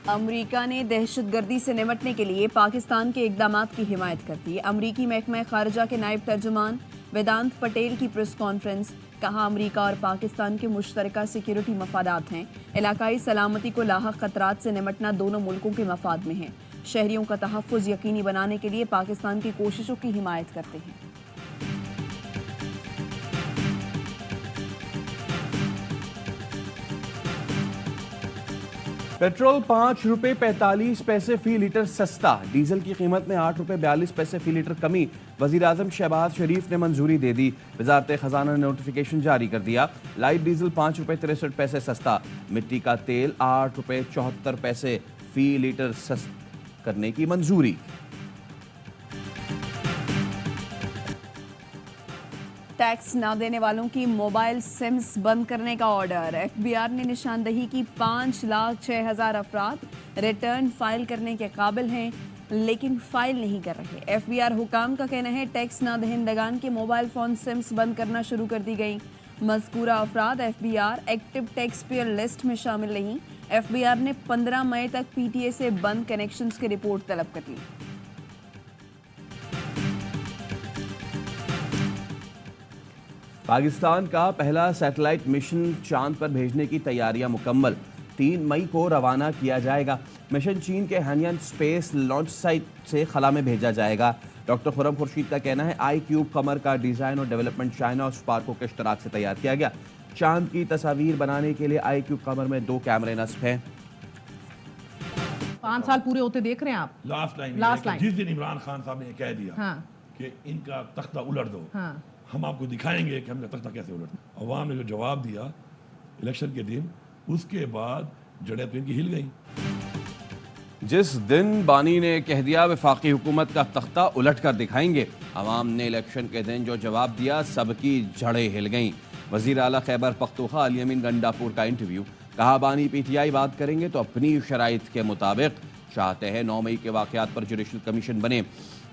America ने दहशतगर्दी से निपटने के लिए पाकिस्तान के इक़दामात की हिमायत कर दी। अमेरिकी महकमा खारजा के नायब तर्जुमान वेदांत पटेल की प्रेस कॉन्फ्रेंस। कहा, अमेरिका और पाकिस्तान के मुश्तरका सिक्योरिटी मफादात हैं। इलाकाई सलामती को लाहक खतरात से निपटना दोनों मुल्कों के मफाद में है। शहरियों का तहफ़्फ़ुज़ यकीनी बनाने के लिए पाकिस्तान की कोशिशों की हिमायत करते हैं। पेट्रोल 5 रुपए 45 पैसे फी लीटर सस्ता, डीजल की कीमत में 8 रुपए 42 पैसे फी लीटर कमी। वजीर आजम शहबाज शरीफ ने मंजूरी दे दी। वजारत खजाना ने नोटिफिकेशन जारी कर दिया। लाइट डीजल 5 रुपए 63 पैसे सस्ता, मिट्टी का तेल 8 रुपए 74 पैसे फी लीटर सस्ता करने की मंजूरी। टैक्स न देने वालों की मोबाइल सिम्स बंद करने का ऑर्डर। एफबीआर ने निशानदही की 5,06,000 अफराद रिटर्न फाइल करने के काबिल हैं, लेकिन फाइल नहीं कर रहे। एफबीआर हुकाम का कहना है टैक्स न दहिंदगान के मोबाइल फोन सिम्स बंद करना शुरू कर दी गई। मज़कूरा अफराद FBR active tax payer list में शामिल नहीं। एफबीआर ने 15 मई तक पीटीए से बंद कनेक्शंस की रिपोर्ट तलब कर ली। पाकिस्तान का पहला सैटेलाइट मिशन चांद पर भेजने की तैयारियां मुकम्मल, 3 मई को रवाना किया जाएगा। मिशन चीन के हानियान स्पेस लॉन्च साइट से खला में भेजा जाएगा। डॉक्टर खुर्रम खुर्शीद का कहना है iCube कमर का डिजाइन और डेवलपमेंट चाइना और स्पार्को के इश्तराक से तैयार किया गया। चांद की तस्वीर बनाने के लिए iCube कमर में 2 कैमरे नस्ब हैं। 5 साल पूरे होते देख रहे हैं आप। लास्ट लाइन जिस दिन इमरान खान साहब ने कह दिया हाँ। कि इनका तख्ता उलट दो, हाँ। हम आपको दिखाएंगे कि हमने तख्ता कैसे उलटना। अवाम ने जो जवाब दिया इलेक्शन के दिन, उसके बाद जड़ें तो इनकी हिल गई। जिस दिन बानी ने कह दिया वफाकी हुकूमत का तख्ता उलट कर दिखाएंगे, अवाम ने इलेक्शन के दिन जो जवाब दिया सबकी जड़ें हिल गईं। वजीर आला खैबर पख्तूनख्वा अली अमीन गंडापुर का इंटरव्यू। कहा, बानी पीटीआई बात करेंगे तो अपनी शराइत के मुताबिक चाहते हैं 9 मई के वाकयात पर जुडिशल कमीशन बने।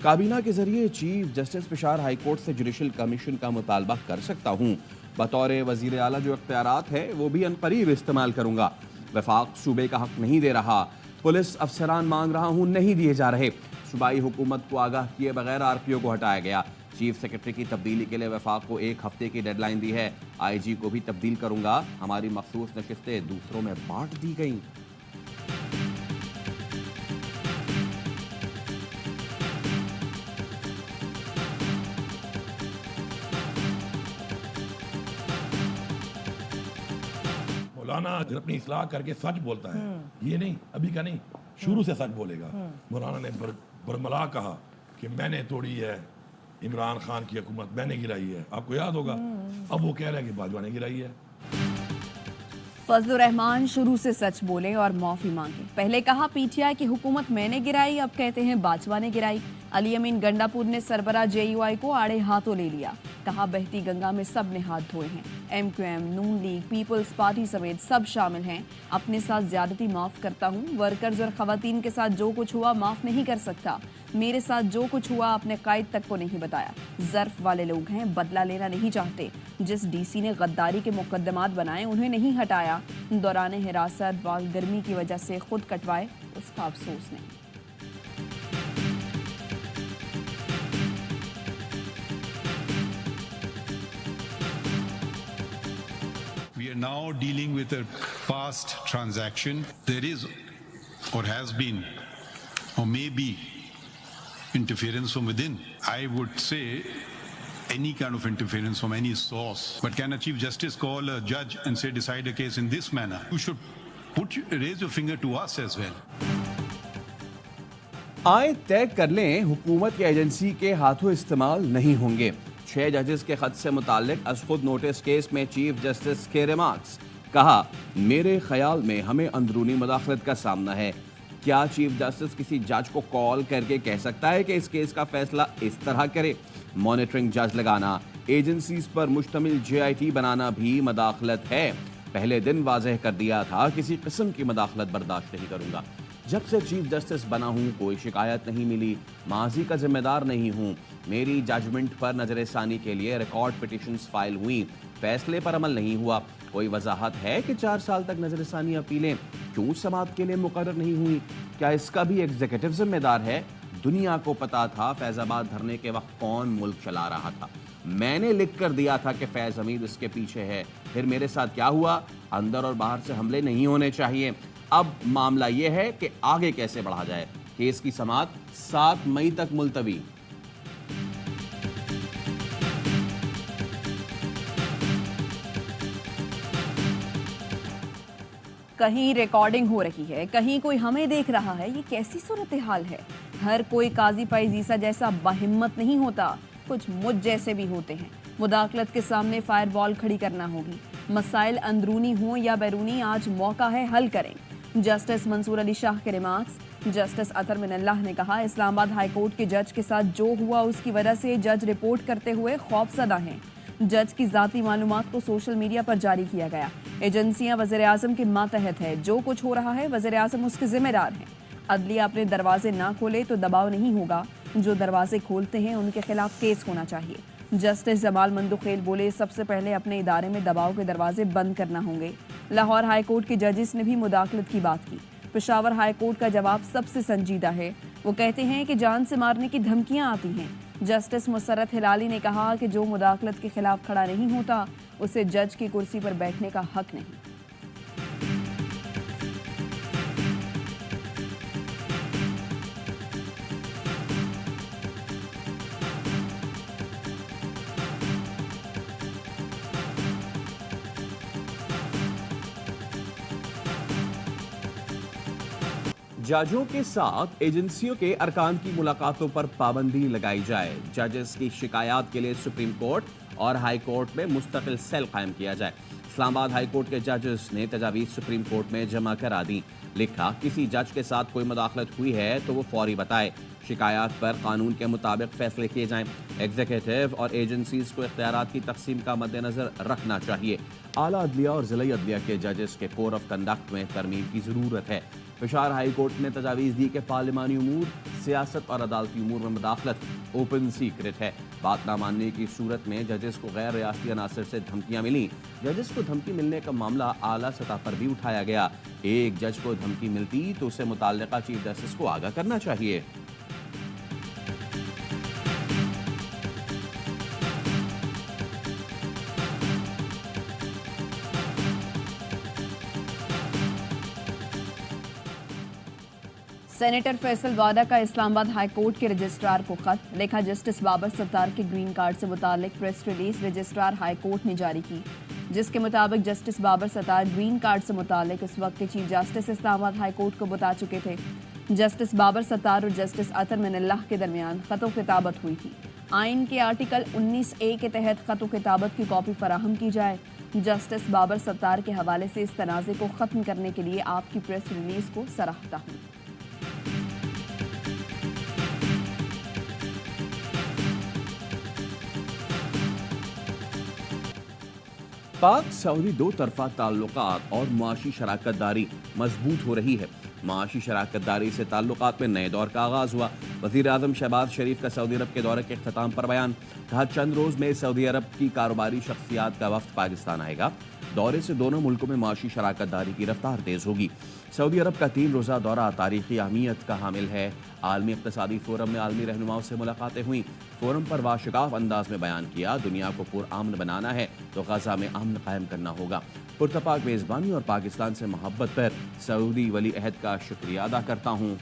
काबीना के जरिए chief justice Peshawar high court से जुडिशल कमीशन का मुतालबा कर सकता हूँ। बतौर वजीर आला जो इख्तियारात है वो भी अनकरीब इस्तेमाल करूँगा। वफाक सूबे का हक नहीं दे रहा, पुलिस अफसरान मांग रहा हूँ, नहीं दिए जा रहे। सूबाई हुकूमत को आगाह किए बगैर आरपीओ को हटाया गया। चीफ सेक्रेटरी की तब्दीली के लिए वफाक को 1 हफ्ते की डेडलाइन दी है। आईजी को भी तब्दील करूँगा। हमारी मखसूस नशिस्तें दूसरों में बांट दी गई। मौलाना अपनी इस्लाह करके सच बोलता है, ये नहीं अभी का नहीं, शुरू से सच बोलेगा। मौलाना ने बरमला कहा कि मैंने तोड़ी है इमरान खान की हुकूमत, मैंने गिराई है, आपको याद होगा। अब वो कह रहे हैं कि बाजवा ने गिराई है। फजलुर रहमान शुरू से सच बोले और माफी मांगे। पहले कहा पीटीआई की हुकूमत मैंने गिराई, अब कहते हैं बाजवा ने गिराई। अली अमीन गंडापुर ने सरबरा जेयूआई को आड़े हाथों ले लिया। कहा, बहती गंगा में सब ने हाथ धोए हैं। एमक्यूएम, नून लीग, पीपल्स पार्टी समेत सब शामिल हैं। अपने साथ ज्यादती माफ करता हूँ। वर्कर्स और खवातीन के साथ जो कुछ हुआ माफ नहीं कर सकता। मेरे साथ जो कुछ हुआ अपने कायद तक को नहीं बताया। ज़र्फ वाले लोग हैं, बदला लेना नहीं चाहते। जिस डीसी ने गद्दारी के मुकदमात बनाए उन्हें नहीं हटाया। दौरान हिरासत गर्मी की वजह से खुद कटवाए, उसका अफसोस नहीं। We are now dealing with a past transaction. There is or has been or may be interference from within. I would say any kind of interference from any source. But can a Chief Justice call a judge and say decide a case in this manner? You should raise your finger to us as well. आए तय कर लें, हुकूमत की agency के हाथों इस्तेमाल नहीं होंगे। 6 जजेस के खत से मुताल्लिक अज खुद नोटिस केस में चीफ जस्टिस के रिमार्क्स। कहा, मेरे ख्याल में हमें अंदरूनी मुदाखलत का सामना है। क्या चीफ जस्टिस किसी जज को कॉल करके कह सकता है कि इस केस का फैसला इस तरह करे? मॉनिटरिंग जज लगाना, एजेंसीज पर मुश्तमिल JIT बनाना भी मुदाखलत है। पहले दिन वाजह कर दिया था, किसी किस्म की मुदाखलत बर्दाश्त नहीं करूंगा। जब से चीफ जस्टिस बना हूं कोई शिकायत नहीं मिली। माजी का जिम्मेदार नहीं हूं। मेरी जजमेंट पर नजरसानी के लिए रिकॉर्ड पिटिशंस फाइल हुई, फैसले पर अमल नहीं हुआ। कोई वजाहत है कि 4 साल तक नजरसानी अपीलें क्यों समाअत के लिए मुकर्रर नहीं हुई? क्या इसका भी एग्जीक्यूटिव जिम्मेदार है? दुनिया को पता था फैजाबाद धरने के वक्त कौन मुल्क चला रहा था। मैंने लिख कर दिया था कि फैज हमीद इसके पीछे है। फिर मेरे साथ क्या हुआ? अंदर और बाहर से हमले नहीं होने चाहिए। अब मामला यह है कि आगे कैसे बढ़ा जाए। केस की समाअत 7 मई तक मुलतवी। कहीं रिकॉर्डिंग हो रही है, कहीं कोई हमें देख रहा है। ये कैसी सूरत हाल है? हर कोई काजी फाइज ईसा जैसा बाहिम्मत नहीं होता, कुछ मुझ जैसे भी होते हैं। मुदाखलत के सामने फायरवॉल खड़ी करना होगी। मसाइल अंदरूनी हों या बैरूनी, आज मौका है हल करें। जस्टिस मंसूर अली शाह के रिमार्क्स। जस्टिस अतर मिनल्लाह ने कहा, इस्लामाबाद हाई कोर्ट के जज के साथ जो हुआ उसकी वजह से जज रिपोर्ट करते हुए खौफजदा हैं। जज की जाती मालूमात को सोशल मीडिया पर जारी किया गया। एजेंसियां वज़ीर आज़म के मातहत है। जो कुछ हो रहा है वज़ीर आज़म उसके जिम्मेदार हैं। अदलिया अपने दरवाजे ना खोले तो दबाव नहीं होगा। जो दरवाजे खोलते हैं उनके खिलाफ केस होना चाहिए। जस्टिस जमाल मंदुखेल बोले, सबसे पहले अपने इदारे में दबाव के दरवाजे बंद करना होंगे। लाहौर हाई कोर्ट के जजेस ने भी मुदाखलत की बात की। पेशावर हाई कोर्ट का जवाब सबसे संजीदा है। वो कहते हैं कि जान से मारने की धमकियां आती हैं। जस्टिस मुसर्रत हिलाली ने कहा कि जो मुदाखलत के खिलाफ खड़ा नहीं होता उसे जज की कुर्सी पर बैठने का हक नहीं। जजों के साथ एजेंसियों के अरकान की मुलाकातों पर पाबंदी लगाई जाए। जजेस की शिकायत के लिए सुप्रीम कोर्ट और हाई कोर्ट में मुस्तकिल सेल कायम किया जाए। इस्लामाबाद हाई कोर्ट के जजेस ने तजावीज़ सुप्रीम कोर्ट में जमा करा दी। लिखा, किसी जज के साथ कोई मुदाखलत हुई है तो वो फौरी बताए। शिकायत पर कानून के मुताबिक फैसले किए जाएं। एग्जीक्यूटिव और एजेंसीज को इख्तियारात की तकसीम का मद्देनजर रखना चाहिए। आला अदलिया और ज़िला अदलिया के जजेस के कोड ऑफ कंडक्ट में तरमीम की ज़रूरत है। पेशावर हाई कोर्ट ने तजावीज़ दी कि पार्लिमानी उमूर, सियासत और अदालती उमूर में मुदाखलत ओपन सीक्रेट है। बात ना मानने की सूरत में जजेस को गैर रियासती अनासर से धमकियां मिली। जजेस को धमकी मिलने का मामला आला सतह पर भी उठाया गया। एक जज को धमकी मिलती तो उसे मुताल्लिका चीफ जस्टिस को आगाह करना चाहिए। सेनेटर फैसल वादा का इस्लामाबाद हाई कोर्ट के रजिस्ट्रार को खत लिखा। जस्टिस बाबर सत्तार के ग्रीन कार्ड से मुतालिक press release registrar high court ने जारी की, जिसके मुताबिक justice Babar Sattar green card से मुतालिक उस वक्त के chief justice Islamabad high court को बता चुके थे। जस्टिस बाबर सत्तार और जस्टिस अतर मिनल्लाह के दरमियान खतो किताबत हुई थी। आइन के आर्टिकल 19A के तहत खतो किताबत की कॉपी फराहम की जाए। जस्टिस बाबर सत्तार के हवाले से इस तनाज़े को ख़त्म करने के लिए आपकी प्रेस रिलीज को सराहता हूँ। पाक सऊदी दो तरफा ताल्लुकात और मुआशी शराकत दारी मजबूत हो रही है। मुआशी शराकत दारी से ताल्लुकात में नए दौर का आगाज हुआ। वज़ीर आज़म शहबाज शरीफ का सऊदी अरब के दौरे के अख्ताम पर बयान। कहा, चंद रोज में सऊदी अरब की कारोबारी शख्सियात का वफ्द पाकिस्तान आएगा। दौरे से दोनों मुल्कों में मुआशी शराकत दारी की रफ्तार तेज होगी। सऊदी अरब का 3 रोज़ा दौरा तारीखी अहमियत का हामिल है। आलमी इक़्तिसादी फोरम में आलमी रहनुमाओं से मुलाकातें हुई। फोरम पर वाशिकाफ अंदाज में बयान किया, दुनिया को पुरअमन बनाना है तो गजा में अमन कायम करना होगा। पुरतपाक मेज़बानी और पाकिस्तान से मोहब्बत पर सऊदी वली अहद का शुक्रिया अदा करता हूँ।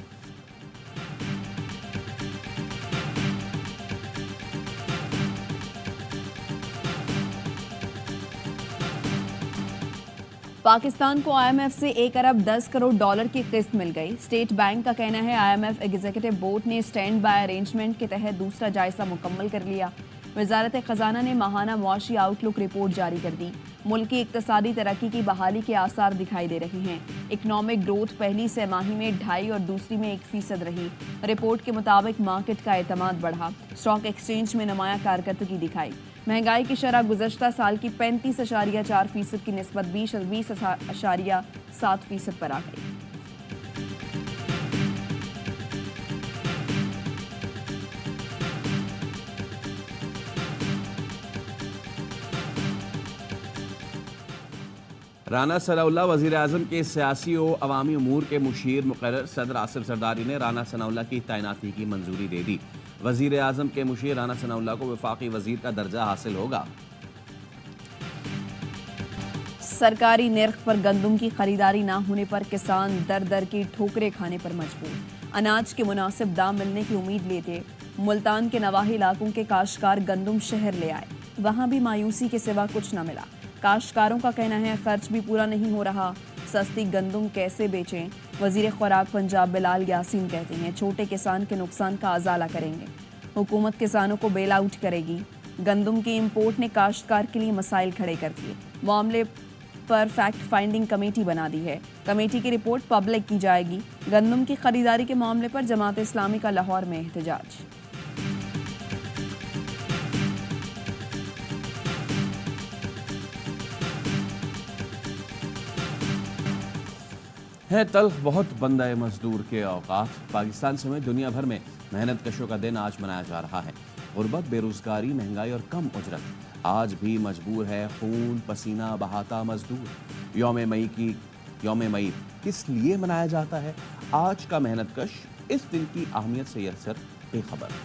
पाकिस्तान को IMF से 1 अरब 10 करोड़ डॉलर की किस्त मिल गई। स्टेट बैंक का कहना है IMF एग्जीक्यूटिव बोर्ड ने स्टैंड बाय अरेंजमेंट के तहत दूसरा जायजा मुकम्मल कर लिया। वजारत खजाना ने माहाना मुआशी आउटलुक रिपोर्ट जारी कर दी। मुल्क की इक्तसादी तरक्की की बहाली के आसार दिखाई दे रहे हैं। इकनॉमिक ग्रोथ पहली तिमाही में 2.5 और दूसरी में 1% रही। रिपोर्ट के मुताबिक मार्केट का एतमाद बढ़ा। स्टॉक एक्सचेंज में नुमाया कारकर्दगी दिखाई। महंगाई की शरह गुज़श्ता साल की 35.4% की निस्बत 20.7% पर आ गई। राना सनाउल्लाह वज़ीर आज़म के सियासी और अवामी उमूर के मुशीर मुकर्रर सदर आसिफ जरदारी ने राना सनाउल्लाह की तैनाती की मंजूरी दे दी। वज़ीर आज़म के मुशीर राना सनाउल्लाह को वफाकी वज़ीर का दर्जा हासिल होगा। सरकारी निर्ख पर गंदम की खरीदारी ना होने पर किसान दर दर की ठोकरें खाने पर मजबूर। अनाज के मुनासिब दाम मिलने की उम्मीद लेते मुल्तान के नवाही इलाकों के काश्तकार गंदम शहर ले आए, वहां भी मायूसी के सिवा कुछ न मिला। काश्तकारों का कहना है खर्च भी पूरा नहीं हो रहा, सस्ती गंदम कैसे बेचें। वजीर खुराक पंजाब बिलाल यासीन कहते हैं छोटे किसान के नुकसान का अजाला करेंगे, हुकूमत किसानों को बेल आउट करेगी। गंदम की इंपोर्ट ने काश्तकार के लिए मसाइल खड़े कर दिए। मामले पर फैक्ट फाइंडिंग कमेटी बना दी है, कमेटी की रिपोर्ट पब्लिक की जाएगी। गंदम की खरीदारी के मामले पर जमात इस्लामी का लाहौर में एहतजाज। है तल्ख बहुत बंदा मजदूर के औकात। पाकिस्तान समेत दुनिया भर में मेहनत कशों का दिन आज मनाया जा रहा है। गुर्बत, बेरोजगारी, महंगाई और कम उजरत आज भी मजबूर है खून पसीना बहाता मजदूर। यौम मई किस लिए मनाया जाता है? आज का मेहनत कश इस दिन की अहमियत से अक्सर बेखबर।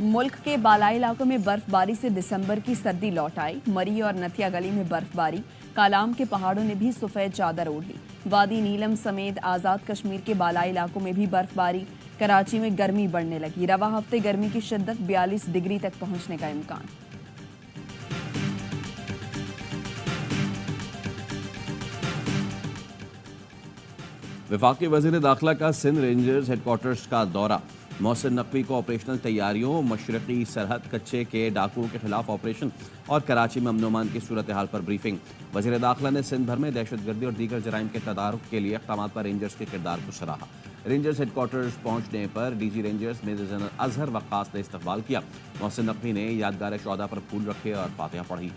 मुल्क के बालाई इलाकों में बर्फबारी से दिसंबर की सर्दी लौट आई। मरी और नथिया गली में बर्फबारी, कालाम के पहाड़ों ने भी सफेद चादर ओढ़ ली। वादी नीलम समेत आज़ाद कश्मीर के बालाई इलाकों में भी बर्फबारी। कराची में गर्मी बढ़ने लगी, रवा हफ्ते गर्मी की शिद्दत 42 डिग्री तक पहुंचने का इम्कान। वफाकी वज़ीर दाखिला का सिंध रेंजर्स हेडक्वार्टर्स का दौरा। मोहसिन नकवी को ऑपरेशनल तैयारियों, मशरकी सरहद कच्चे के डाकुओं के खिलाफ ऑपरेशन और कराची में अमन अमान की सूरत हाल पर ब्रीफिंग। वज़ीर दाखिला ने सिंध भर में दहशतगर्दी और दीगर जराइम के तदारुक के लिए इक़दामात पर रेंजर्स के किरदार को सराहा। रेंजर्स हेडक्वार्टर्स पहुंचने पर DG Rangers major general Azhar Waqqas ने इस्तकबाल किया। मोहसिन नकवी ने यादगार शौदा पर फूल रखे और फातिहा पढ़ी।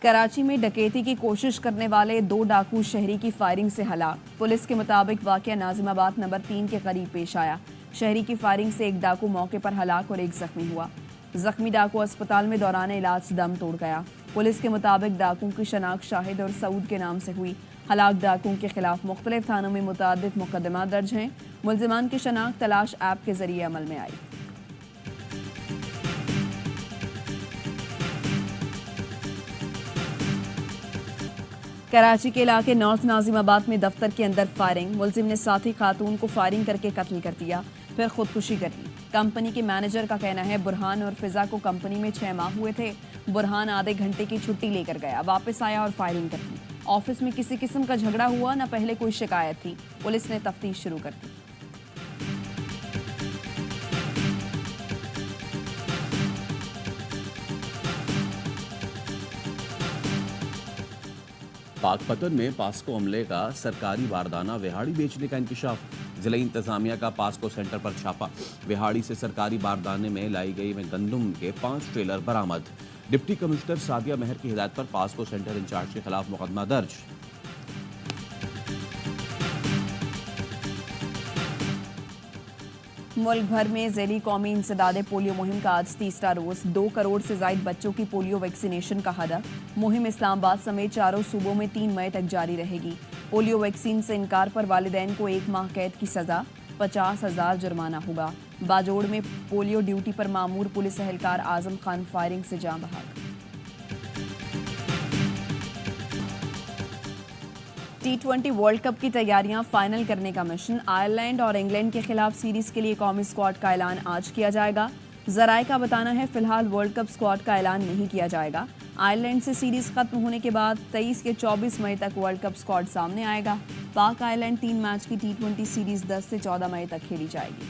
कराची में डकैती की कोशिश करने वाले 2 डाकू शहरी की फायरिंग से हलाक। पुलिस के मुताबिक वाकया नाजिमाबाद नंबर 3 के करीब पेश आया। शहरी की फायरिंग से एक डाकू मौके पर हलाक और एक जख्मी हुआ। जख्मी डाकू अस्पताल में दौरान इलाज दम तोड़ गया। पुलिस के मुताबिक डाकू की शनाख्त शाहिद और सऊद के नाम से हुई। हलाक डाकुओं के खिलाफ मुख्तलिफ थानों में मुतअद्दिद मुकदमा दर्ज हैं। मुल्जिमान की शनाख्त तलाश ऐप के जरिए अमल में आई। कराची के इलाके नॉर्थ नाजिमाबाद में दफ्तर के अंदर फायरिंग। मुलजिम ने साथी खातून को फायरिंग करके कत्ल कर दिया, फिर खुदकुशी कर ली। कंपनी के मैनेजर का कहना है बुरहान और फिजा को कंपनी में 6 माह हुए थे। बुरहान आधे घंटे की छुट्टी लेकर गया, वापस आया और फायरिंग कर दी। ऑफिस में किसी किस्म का झगड़ा हुआ, न पहले कोई शिकायत थी। पुलिस ने तफ्तीश शुरू कर दी। पाकपतन में पास्को अमले का सरकारी बारदाना विहाड़ी बेचने का इंकशाफ। जिला इंतजामिया का पास्को सेंटर पर छापा। विहाड़ी से सरकारी बारदाने में लाई गई गंदम के 5 ट्रेलर बरामद। डिप्टी कमिश्नर सादिया मेहर की हिदायत पर पास्को सेंटर इंचार्ज के खिलाफ मुकदमा दर्ज। मुल्क भर में ज़ैली कौमी इंसदाद पोलियो मुहिम का आज तीसरा रोज। 2 करोड़ से ज्यादा बच्चों की पोलियो वैक्सीनेशन का हदफ। मुहिम इस्लामाबाद समेत 4 सूबों में 3 मई तक जारी रहेगी। पोलियो वैक्सीन से इनकार पर वालिदैन को 1 माह कैद की सजा, 50,000 जुर्माना होगा। बाजोड़ में पोलियो ड्यूटी पर मामूर पुलिस एहलकार आजम खान फायरिंग से जाँ बहक। T20 वर्ल्ड कप की तैयारियां फाइनल करने का मिशन। आयरलैंड और इंग्लैंड के खिलाफ सीरीज के लिए कौमी स्क्वाड का ऐलान आज किया जाएगा। जराए का बताना है फिलहाल वर्ल्ड कप स्क्वाड का ऐलान नहीं किया जाएगा। आयरलैंड से सीरीज खत्म होने के बाद 23 के 24 मई तक वर्ल्ड कप स्क्वाड सामने आएगा। पाक आयरलैंड 3 मैच की T20 सीरीज 10 से 14 मई तक खेली जाएगी।